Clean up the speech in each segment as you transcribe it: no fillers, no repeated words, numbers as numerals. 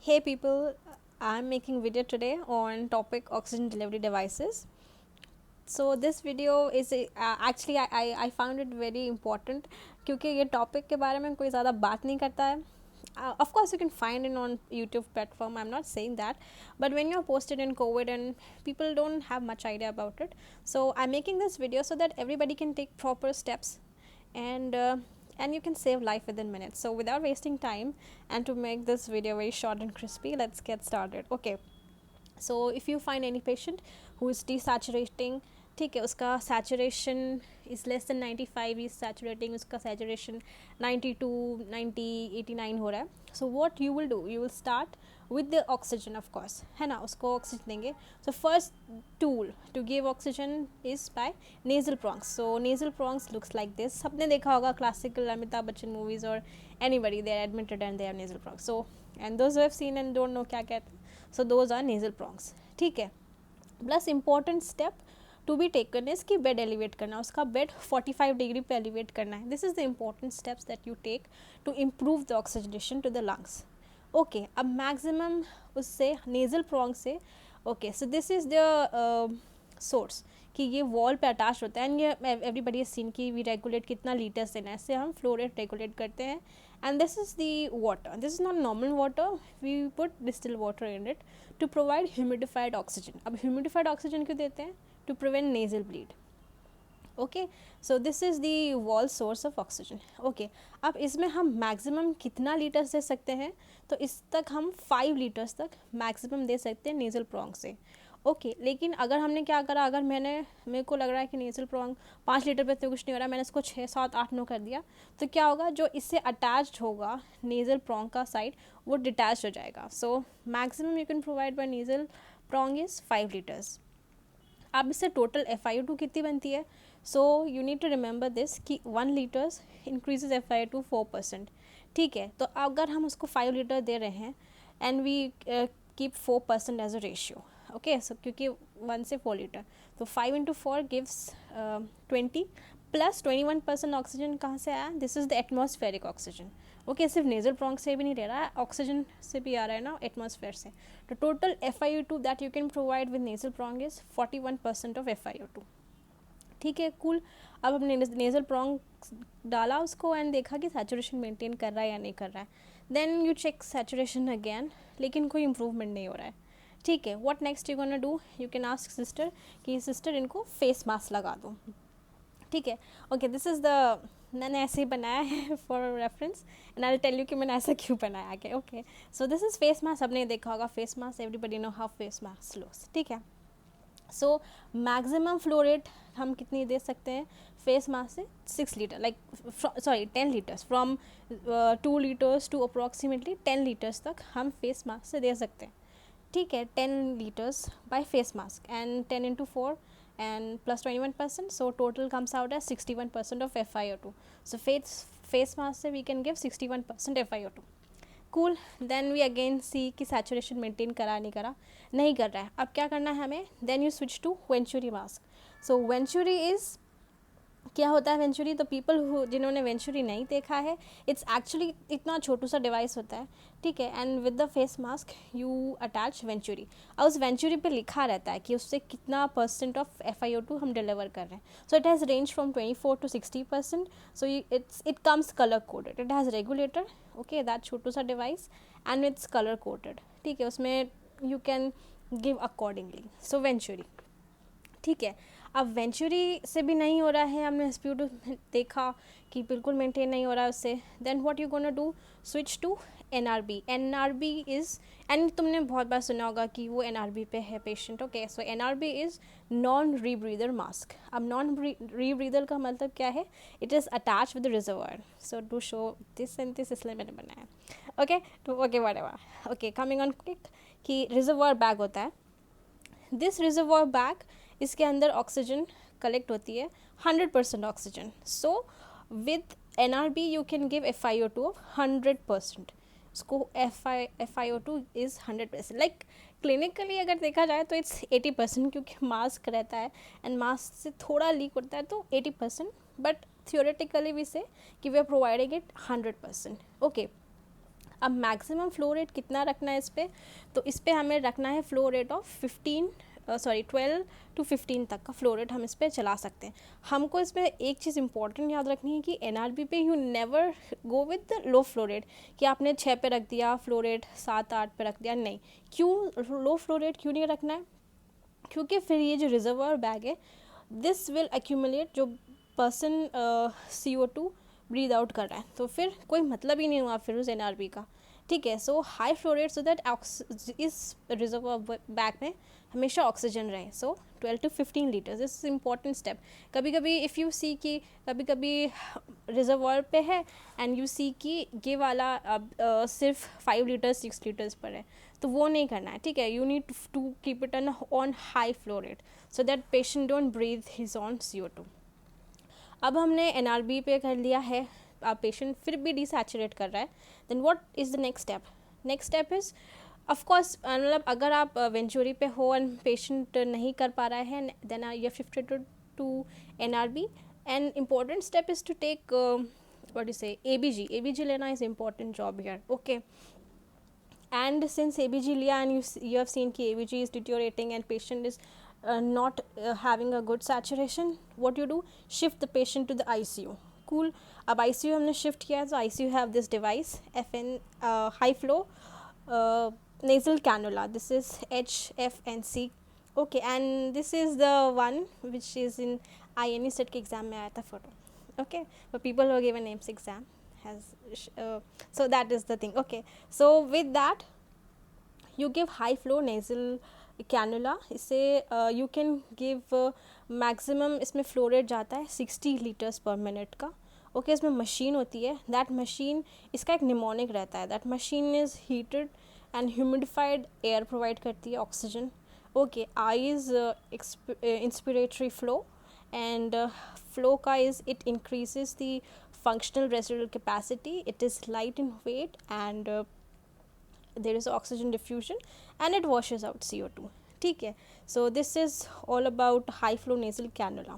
Hey people, I'm making video today on topic oxygen delivery devices. So this video is actually I found it very important क्योंकि ये topic के बारे में कोई ज़्यादा बात नहीं करता है. Of course, you can find it on YouTube platform. I'm not saying that, but when you're posted in COVID and people don't have much idea about it, so I'm making this video so that everybody can take proper steps and you can save life within minutes. So without wasting time and to make this video very short and crispy, let's get started. Okay, so if you find any patient who is desaturating, ठीक है, उसका saturation is less than 95, is saturating, उसका saturation 92, 90, 89 हो रहा है. So what you will do, you will start with the oxygen, of course, है ना, उसको oxygen देंगे. So first tool to give oxygen is by nasal prongs. So nasal prongs looks like this. सबने देखा होगा classical Amitabh Bachchan movies or anybody, they are admitted and they have nasal prongs. So and those who have seen and don't know क्या कहते हैं, so those are nasal prongs. ठीक है. Plus important step to be taken is कि bed elevate करना, उसका bed 45 degree पे elevate करना है. This is the important steps that you take to improve the oxygenation to the lungs. Okay, अब maximum उससे नेजल प्रोंग से. Okay, so this is the source कि ये वॉल पे अटैच होता है एंड ये एवरीबडी हैज सीन कि वी रेगुलेट कितना लीटर्स देना है, इससे हम फ्लो रेट रेगुलेट करते हैं. And this is the water, this is not normal water, we put distil water in it to provide humidified oxygen. अब ह्यूमिडिफाइड ऑक्सीजन क्यों देते हैं? To prevent nasal bleed. Okay, so this is the wall source of oxygen. Okay, अब इसमें हम maximum कितना litres दे सकते हैं? तो इस तक हम 5 लीटर्स तक मैक्सिमम दे सकते हैं नेजल प्रोंग से. ओके, लेकिन अगर हमने क्या करा, अगर मेरे को लग रहा है कि नेजल प्रोंग 5 लीटर पे तो कुछ नहीं हो रहा, मैंने इसको 6, 7, 8, 9 कर दिया, तो क्या होगा, जो इससे अटैच्ड होगा नेजल प्रोंग का साइड वो डिटैच हो जाएगा. So maximum you can provide by nasal prong is 5 litres. अब इससे टोटल FiO2 कितनी बनती है? So you need to remember this कि 1 लीटर्स इंक्रीजेज FiO2 4%. ठीक है, तो अगर हम उसको 5 लीटर दे रहे हैं and we keep 4% as a ratio. Okay, so क्योंकि 1 से 4 लीटर, तो 5 into 4 गिव्स 20 प्लस 21% ऑक्सीजन कहाँ से आया? This is the atmospheric oxygen. Okay, सिर्फ नेजल प्रोंग से भी नहीं ले रहा है, ऑक्सीजन से भी आ रहा है ना, एटमॉस्फेयर से. तो total FiO2 that you can provide with nasal prong is 41% of FiO2. ठीक है, कूल. अब हमने नेजल प्रोंग डाला उसको एंड देखा कि सैचुरेशन मेंटेन कर रहा है या नहीं कर रहा है. Then you check saturation again, लेकिन कोई इम्प्रूवमेंट नहीं हो रहा है. ठीक है, what next you gonna do, you can ask sister कि सिस्टर इनको फेस मास्क लगा दो. ठीक है. ओके, दिस इज़ द, मैंने ऐसे ही बनाया है for reference and I will tell you कि मैंने ऐसा क्यों बनाया है. Okay, so this is face mask. आपने देखा होगा face mask, everybody know how face mask looks. ठीक है. सो मैक्सिमम फ्लो रेट हम कितनी दे सकते हैं फेस मास्क से? 6 litre, like 10 litres, from 2 litres to approximately 10 litres तक हम फेस मास्क से दे सकते हैं. ठीक है, 10 liters by face mask and 10 into 4 and plus 21%, so total comes out as 61% of FiO2. So face mask से we can give 61% FiO2. Cool. Then we again see कि saturation maintain करा नहीं करा, नहीं कर रहा है. अब क्या करना है हमें? Then you switch to Venturi mask. So Venturi is, क्या होता है वेंचुरी? तो पीपल हु जिन्होंने वेंचुरी नहीं देखा है, इट्स एक्चुअली इतना छोटू सा डिवाइस होता है. ठीक है, and with the face mask you attach venturi. और उस वेंचुरी पे लिखा रहता है कि उससे कितना % ऑफ FiO2 हम डिलीवर कर रहे हैं. So it has range from 24 to 60%. So it comes colour coded. It has regulator. Okay, that छोटू सा device and it's colour coded. ठीक है, उसमें you can give accordingly. So venturi. ठीक है, अब वेंचुरी से भी नहीं हो रहा है, हमने SpO2 देखा कि बिल्कुल मेंटेन नहीं हो रहा है उससे. Then what you gonna do, switch to NRB. NRB is, and तुमने बहुत बार सुना होगा कि वो NRB पे है patient. Okay, so NRB is non rebreather mask. अब नॉन रीब्रीदर का मतलब क्या है? It is attach with reservoir. So to show this and this, इसलिए मैंने बनाया. ओके, तो okay whatever. Okay, coming on quick कि रिजर्वायर बैग होता है. दिस रिजर्वायर बैग, इसके अंदर ऑक्सीजन कलेक्ट होती है, 100% oxygen. So with NRB you can give FiO2 of 100%. उसको FiO2 इज़ 100%. लाइक क्लिनिकली अगर देखा जाए तो इट्स 80%, क्योंकि मास्क रहता है एंड मास्क से थोड़ा लीक होता है, तो 80%. बट थियोरेटिकली भी से कि we are providing it 100%. Okay, अब मैक्सिमम फ्लो रेट कितना रखना है इस पर, तो इस पर हमें रखना है फ्लो रेट ऑफ 12 to 15 तक का फ्लो रेट हम इस पर चला सकते हैं. हमको इसमें एक चीज़ इंपॉर्टेंट याद रखनी है कि NRB पे you never go with the low flow rate, कि आपने 6 पे रख दिया फ्लो रेट, 7-8 पे रख दिया, नहीं. क्यों लो फ्लो रेट क्यों नहीं रखना है? क्योंकि फिर ये जो रिजर्वर बैग है, दिस विल एक्यूमुलेट, जो पर्सन CO2 ब्रीद आउट कर रहा है, तो फिर कोई मतलब ही नहीं हुआ फिर उस NRB का. ठीक है. So high flow rate so that इस रिजर्वर बैग में हमेशा ऑक्सीजन रहे. So 12 to 15 litres, this is important step. कभी कभी इफ़ यू सी कि कभी कभी रिजर्वर पे है एंड यू सी कि ये वाला अब सिर्फ 5 लीटर्स 6 लीटर्स पर है, तो वो नहीं करना है. ठीक है. You need to keep it on high flow rate so that patient don't breathe his on CO2. अब हमने NRB पे कर लिया है, पेशेंट फिर भी डिसैचुरेट कर रहा है, then what is the next step? Next step is of course, मतलब अगर आप वेंचुरी पे हो एंड पेशेंट नहीं कर पा रहा है, then you have shifted to NRB. And important step is to take what you say ABG लेना is important job here. Okay. And since ABG लिया and you have seen कि ABG is deteriorating and patient is not having a good saturation, what you do? Shift the patient to the ICU. Cool. अब ICU हमने shift किया है, तो ICU have this device FN high flow nasal cannula. This is HFNC. Okay, and this is the one which is in INE set के exam में आया था photo. Okay, but people who are given NAIMS exam has so that is the thing. Okay, so with that you give high flow nasal cannula. इससे you can give maximum, इसमें flow rate जाता है 60 liters per minute का. Okay. इसमें machine होती है, that machine, इसका एक निमोनिक रहता है, that machine is heated and humidified air provide करती है, oxygen. Okay. I is inspiratory flow and flow का is it increases the functional residual capacity, it is light in weight and there is oxygen diffusion and it washes out CO2. ठीक है. so this is all about high flow nasal cannula.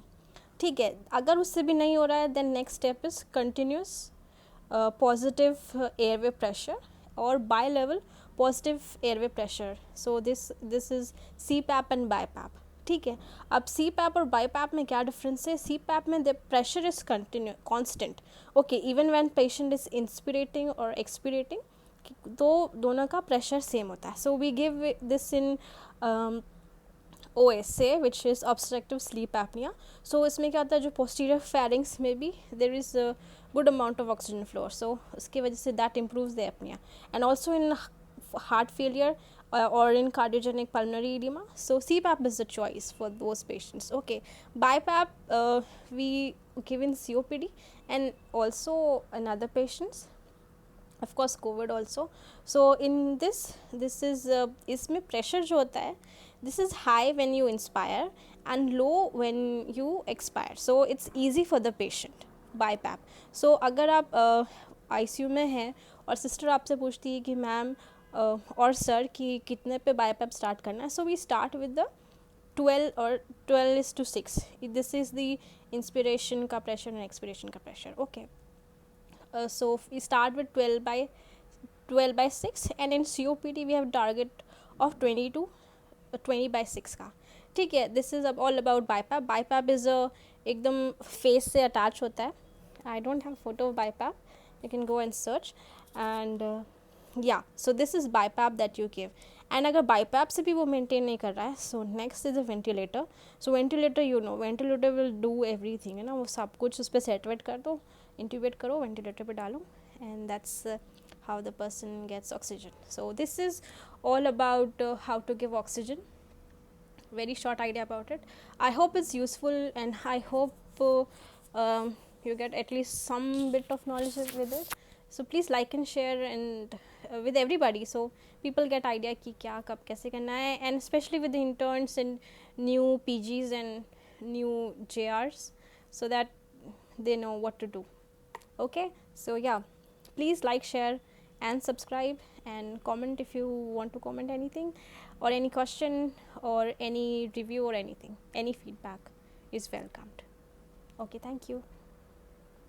ठीक है. अगर उससे भी नहीं हो रहा है, then next step is continuous positive airway pressure or bi-level positive airway pressure. so this is CPAP and BiPAP. ठीक है. अब CPAP और BiPAP में क्या डिफरेंस है? CPAP में the pressure is constant. Okay. Even when patient is inspirating और expirating, तो दोनों का प्रेशर सेम होता है. So we give this in OSA which is obstructive sleep apnea. so इसमें क्या होता है, जो posterior pharynx में भी there is a good amount of oxygen flow, so उसकी वजह से that improves the apnea. and also in heart failure or in cardiogenic pulmonary edema, so CPAP is the choice for those patients. Okay. BiPAP we give in COPD and also in other patients, of course COVID also. so in this is इसमें pressure जो होता है, this is high when you inspire and low when you expire, so it's easy for the patient. BiPAP. so अगर आप ICU में हैं और sister आपसे पूछती है कि मैम और सर कि कितने पे BiPAP स्टार्ट करना है, so we start with the 12:6. This is the inspiration का प्रेशर एंड एक्सपिरेशन का pressure. Okay. So we start with 12/6 and in COPD we have target of 20/6 का. ठीक है. This is all about BiPAP. BiPAP is एकदम face से attach होता है. I don't have photo of BiPAP, you can go and search. And yeah, so this is BiPAP that you give. and अगर BiPAP से भी वो maintain नहीं कर रहा है, so next is a ventilator. so ventilator, you know, ventilator will do everything, है ना, वो सब कुछ उस पर सेटवेट कर दो, intubate करो, ventilator पे डालो, and that's how the person gets oxygen. so this is all about how to give oxygen. Very short idea about it. I hope it's useful and I hope you get at least some bit of knowledge with it. so please like and share and with everybody, so people get idea कि क्या कब कैसे करना है, and especially with the interns and new PGs and new JRs, so that they know what to do. Okay. so yeah, please like, share and subscribe and comment if you want to comment anything or any question or any review or anything. Any feedback is welcomed. Okay, thank you.